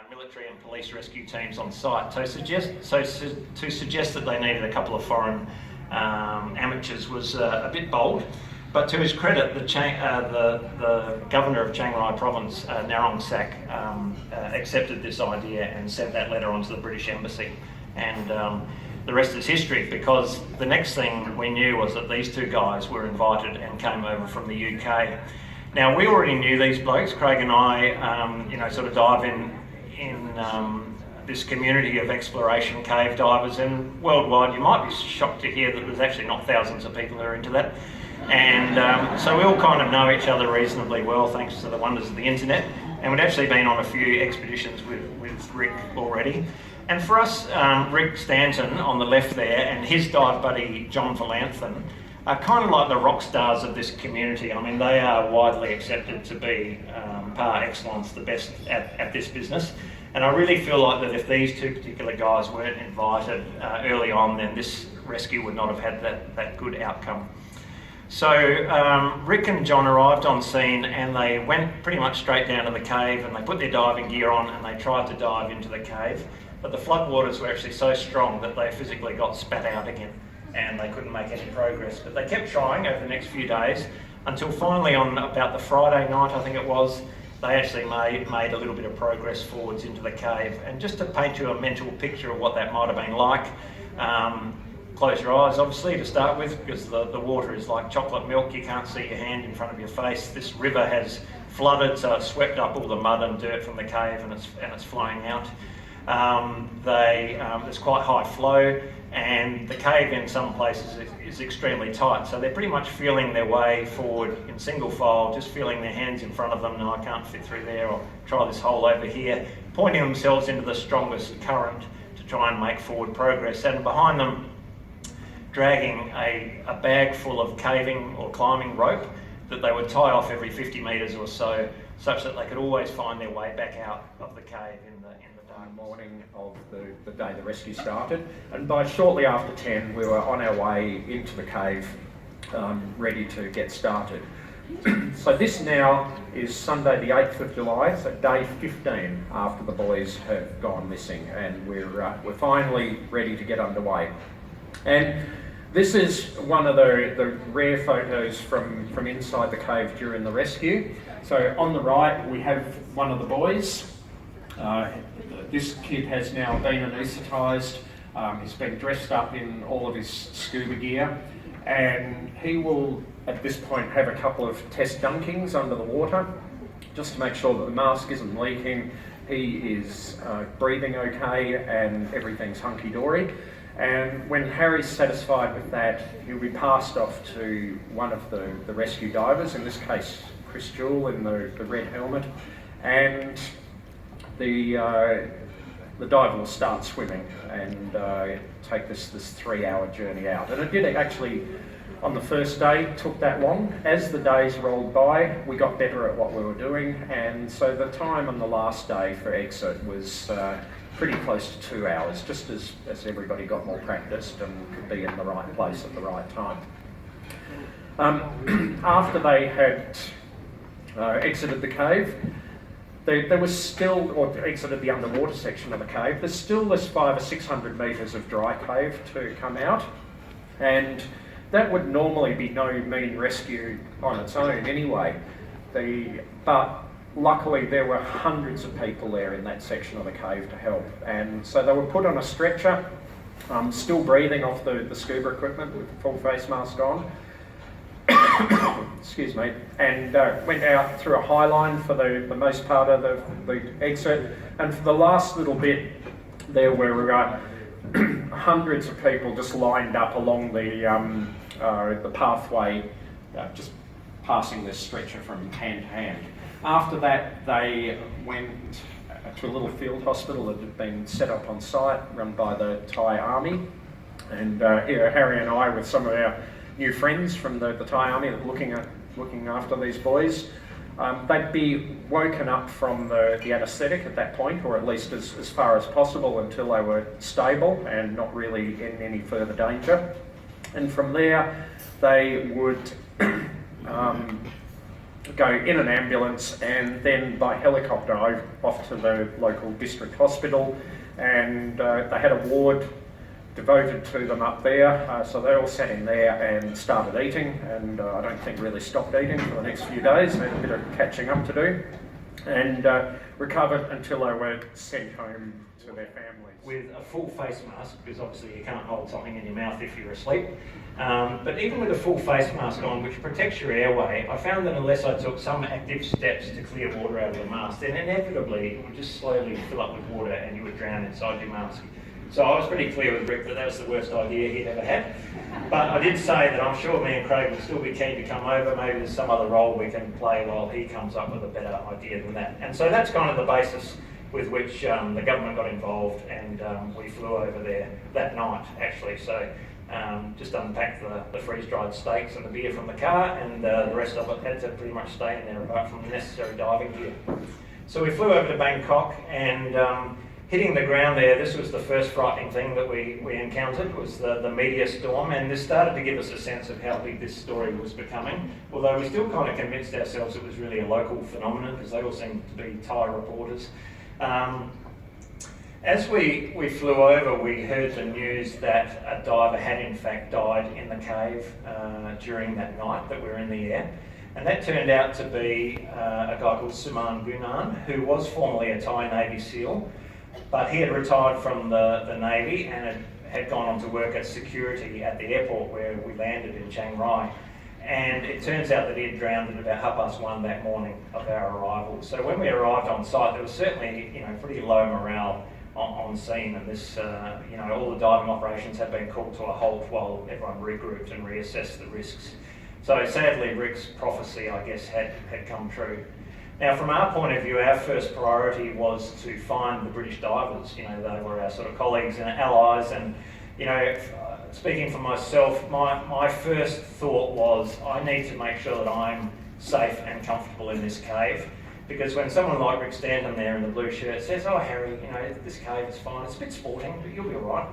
military and police rescue teams on site. To suggest that they needed a couple of foreign amateurs was a bit bold. But to his credit, the governor of Chiang Rai province, Narong Sak, accepted this idea and sent that letter on to the British embassy. And the rest is history, because the next thing we knew was that these two guys were invited and came over from the UK. Now, we already knew these blokes. Craig and I, sort of dive in this community of exploration cave divers, and worldwide, you might be shocked to hear that there's actually not thousands of people who are into that. And so we all kind of know each other reasonably well, thanks to the wonders of the internet. And we'd actually been on a few expeditions with Rick already. And for us, Rick Stanton on the left there and his dive buddy John Valanthan are kind of like the rock stars of this community. I mean, they are widely accepted to be par excellence, the best at this business. And I really feel like that if these two particular guys weren't invited early on, then this rescue would not have had that good outcome. So Rick and John arrived on scene and they went pretty much straight down to the cave, and they put their diving gear on and they tried to dive into the cave. But the floodwaters were actually so strong that they physically got spat out again and they couldn't make any progress. But they kept trying over the next few days until finally on about the Friday night, I think it was, they actually made a little bit of progress forwards into the cave. And just to paint you a mental picture of what that might have been like, close your eyes, obviously, to start with, because the water is like chocolate milk. You can't see your hand in front of your face. This river has flooded, so it's swept up all the mud and dirt from the cave, and it's flowing out. There's quite high flow, and the cave in some places is extremely tight. So they're pretty much feeling their way forward in single file, just feeling their hands in front of them. No, I can't fit through there, or try this hole over here, pointing themselves into the strongest current to try and make forward progress. And behind them, dragging a bag full of caving or climbing rope that they would tie off every 50 metres or so, such that they could always find their way back out of the cave in the dark morning of the day the rescue started. And by shortly after 10, we were on our way into the cave, ready to get started. So this now is Sunday the 8th of July, so day 15 after the boys have gone missing, and we're finally ready to get underway. And this is one of the rare photos from inside the cave during the rescue. So on the right we have one of the boys. This kid has now been anaesthetised. He's been dressed up in all of his scuba gear, and he will at this point have a couple of test dunkings under the water just to make sure that the mask isn't leaking, he is breathing okay, and everything's hunky-dory. And when Harry's satisfied with that, he'll be passed off to one of the rescue divers, in this case Chris Jewell in the red helmet, and the diver will start swimming and take this 3-hour journey out. And it did actually, on the first day, took that long. As the days rolled by, we got better at what we were doing, and so the time on the last day for exit was pretty close to 2 hours, just as everybody got more practiced and could be in the right place at the right time. After they had exited the cave, there was still, or exited the underwater section of the cave, there's still this 500 or 600 metres of dry cave to come out, and that would normally be no mean rescue on its own anyway. But luckily there were hundreds of people there in that section of the cave to help, and so they were put on a stretcher, still breathing off the scuba equipment with the full face mask on. Excuse me, and went out through a high line for the most part of the exit, and for the last little bit there were hundreds of people just lined up along the pathway, just passing this stretcher from hand to hand. After that they went to a little field hospital that had been set up on site, run by the Thai Army, and here Harry and I with some of our new friends from the Thai Army looking after these boys. They'd be woken up from the anaesthetic at that point, or at least as far as possible until they were stable and not really in any further danger. And from there they would go in an ambulance and then by helicopter off to the local district hospital, and they had a ward devoted to them up there, so they all sat in there and started eating, and I don't think really stopped eating for the next few days. They had a bit of catching up to do, and recovered until they were sent home to their families. With a full face mask, because obviously you can't hold something in your mouth if you're asleep. But even with a full face mask on, which protects your airway, I found that unless I took some active steps to clear water out of the mask, then inevitably it would just slowly fill up with water and you would drown inside your mask. So I was pretty clear with Rick that was the worst idea he'd ever had. But I did say that I'm sure me and Craig will still be keen to come over. Maybe there's some other role we can play while he comes up with a better idea than that. And so that's kind of the basis with which the government got involved, and we flew over there that night actually. So just unpacked the freeze-dried steaks and the beer from the car, and the rest of it had to pretty much stay in there apart from the necessary diving gear. So we flew over to Bangkok, and hitting the ground there, this was the first frightening thing that we encountered, was the media storm, and this started to give us a sense of how big this story was becoming, although we still kind of convinced ourselves it was really a local phenomenon, because they all seemed to be Thai reporters. As we flew over, we heard the news that a diver had in fact died in the cave during that night that we were in the air. And that turned out to be a guy called Suman Gunan, who was formerly a Thai Navy SEAL, but he had retired from the Navy and had gone on to work as security at the airport where we landed in Chiang Rai. And it turns out that he had drowned at about 1:30 that morning of our arrival. So when we arrived on site, there was certainly, pretty low morale on scene, and this, all the diving operations had been called to a halt while everyone regrouped and reassessed the risks. So sadly, Rick's prophecy, I guess, had come true. Now, from our point of view, our first priority was to find the British divers. They were our sort of colleagues and allies, and speaking for myself, my first thought was I need to make sure that I'm safe and comfortable in this cave, because when someone like Rick Stanton there in the blue shirt says, "Oh Harry, this cave is fine, it's a bit sporting, but you'll be all right,"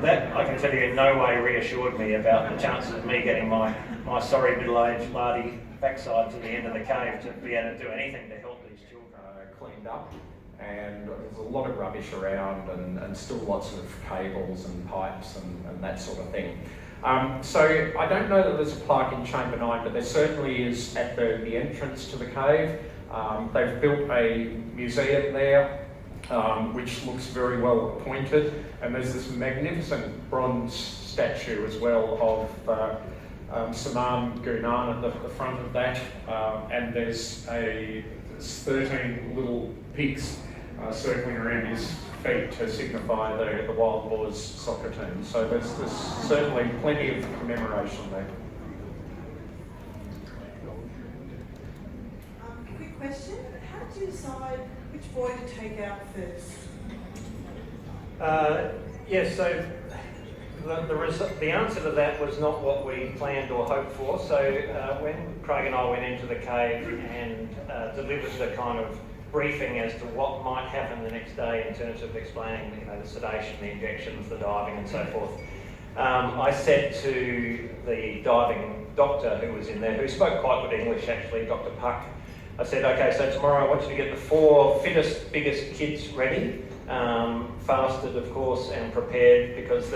that I can tell you in no way reassured me about the chances of me getting my sorry middle-aged lardy backside to the end of the cave to be able to do anything to help these children. Cleaned up, and there's a lot of rubbish around, and still lots of cables and pipes and that sort of thing. So I don't know that there's a plaque in Chamber 9, but there certainly is at the entrance to the cave. They've built a museum there, which looks very well appointed, and there's this magnificent bronze statue as well of Suman Gunan at the front of that, and there's 13 little pigs circling around his feet to signify the Wild Boars soccer team. So there's certainly plenty of commemoration there. Quick question, how did you decide which boy to take out first? So the answer to that was not what we planned or hoped for. So when Craig and I went into the cave and delivered the kind of briefing as to what might happen the next day in terms of explaining, the sedation, the injections, the diving, and so forth, I said to the diving doctor who was in there, who spoke quite good English actually, Dr. Puck, I said, okay, so tomorrow I want you to get the 4 fittest, biggest kids ready, fasted of course, and prepared, because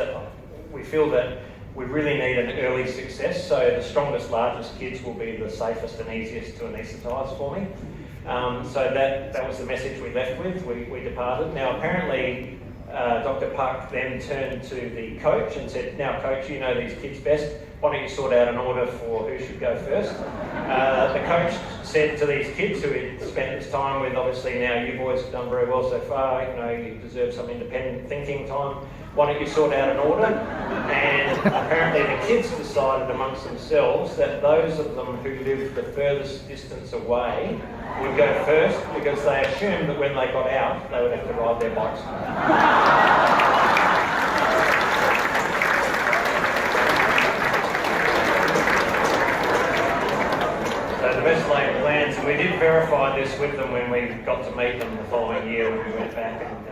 we feel that we really need an early success. So the strongest, largest kids will be the safest and easiest to anaesthetise for me. So that was the message we left with. We departed. Now apparently Dr. Puck then turned to the coach and said, "Now coach, you know these kids best. Why don't you sort out an order for who should go first?" The coach said to these kids who he'd spent his time with, obviously now you boys have done very well so far, you deserve some independent thinking time. Why don't you sort out an order? And apparently the kids decided amongst themselves that those of them who lived the furthest distance away would go first, because they assumed that when they got out, they would have to ride their bikes. So the best laid plans, and we did verify this with them when we got to meet them the following year when we went back and